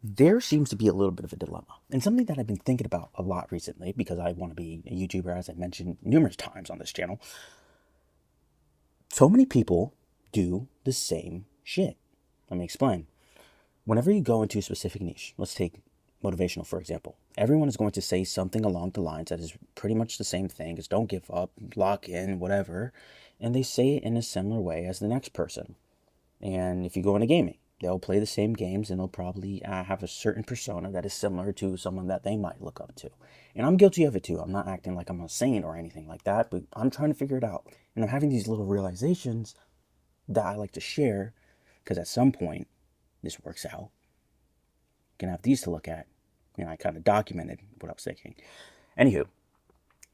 there seems to be a little bit of a dilemma, and something that I've been thinking about a lot recently because I want to be a YouTuber, as I mentioned numerous times on this channel. So many people do the same shit. Let me explain. Whenever you go into a specific niche, let's take motivational for example, everyone is going to say something along the lines that is pretty much the same thing as don't give up, lock in, whatever, and they say it in a similar way as the next person. And if you go into gaming, they'll play the same games and they'll probably have a certain persona that is similar to someone that they might look up to. And I'm guilty of it too. I'm not acting like I'm a saint or anything like that, but I'm trying to figure it out. And I'm having these little realizations that I like to share because at some point this works out. You can have these to look at. You know, I kind of documented what I was thinking. Anywho,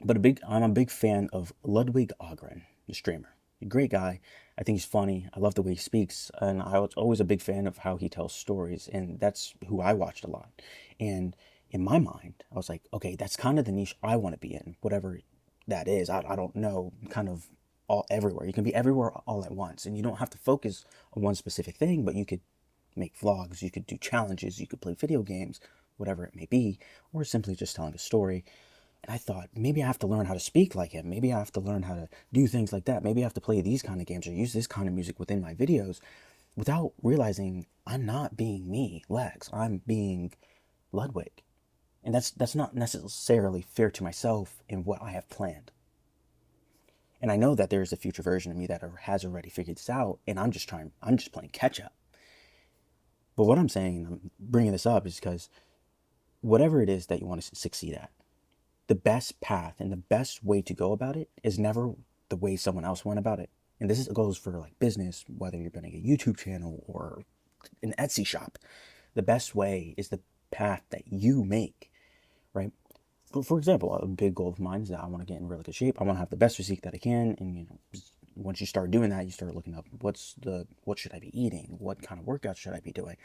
but I'm a big fan of Ludwig Ogren, the streamer. A great guy. I think he's funny. I love the way he speaks, and I was always a big fan of how he tells stories, and that's who I watched a lot. And in my mind, I was like, okay, that's kind of the niche I want to be in, whatever that is. I don't know, kind of all everywhere. You can be everywhere all at once, and you don't have to focus on one specific thing, but you could make vlogs, you could do challenges, you could play video games, whatever it may be, or simply just telling a story. And I thought, maybe I have to learn how to speak like him. Maybe I have to learn how to do things like that. Maybe I have to play these kind of games or use this kind of music within my videos without realizing I'm not being me, Lex. I'm being Ludwig. And that's not necessarily fair to myself in what I have planned. And I know that there is a future version of me that has already figured this out, and I'm just playing catch up. But what I'm saying, I'm bringing this up, is because whatever it is that you want to succeed at, the best path and the best way to go about it is never the way someone else went about it. And goes for like business, whether you're building a YouTube channel or an Etsy shop. The best way is the path that you make, right? For example, a big goal of mine is that I want to get in really good shape. I want to have the best physique that I can, and once you start doing that, you start looking up what should I be eating, what kind of workouts should I be doing,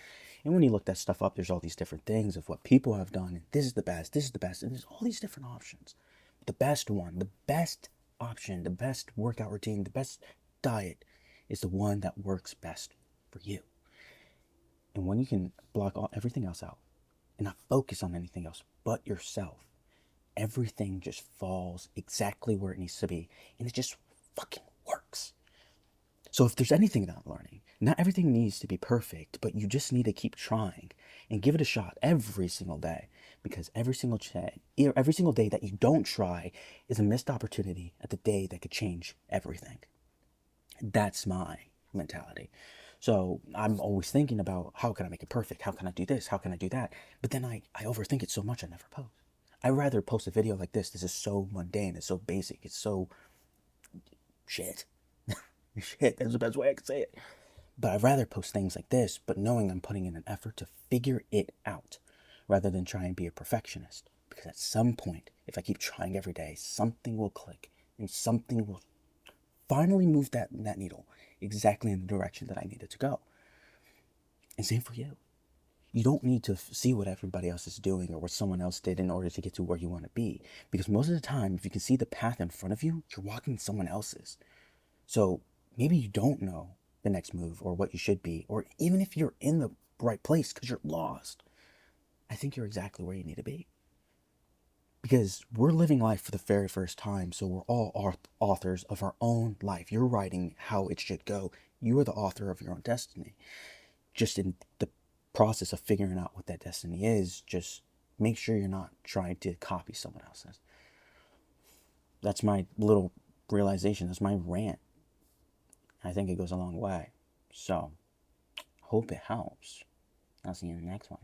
and when you look that stuff up, there's all these different things of what people have done, and this is the best, and there's all these different options. The best one, the best option, the best workout routine, the best diet is the one that works best for you. And when you can block everything else out and not focus on anything else but yourself, everything just falls exactly where it needs to be, and it just fucking works. So if there's anything that I'm learning, not everything needs to be perfect, but you just need to keep trying and give it a shot every single day, because every single day that you don't try is a missed opportunity at the day that could change everything. That's my mentality. So I'm always thinking about, how can I make it perfect? How can I do this? How can I do that? But then I overthink it so much I never post. I'd rather post a video like this. This is so mundane. It's so basic. It's so shit. Shit, that's the best way I can say it. But I'd rather post things like this, but knowing I'm putting in an effort to figure it out rather than try and be a perfectionist. Because at some point, if I keep trying every day, something will click and something will finally move that needle exactly in the direction that I need it to go. And same for you. You don't need to see what everybody else is doing or what someone else did in order to get to where you want to be. Because most of the time, if you can see the path in front of you, you're walking someone else's. So maybe you don't know the next move or what you should be, or even if you're in the right place because you're lost, I think you're exactly where you need to be. Because we're living life for the very first time, so we're all authors of our own life. You're writing how it should go. You are the author of your own destiny. Just in the process of figuring out what that destiny is, just make sure you're not trying to copy someone else's. That's my little realization. That's my rant. I think it goes a long way. So, hope it helps. I'll see you in the next one.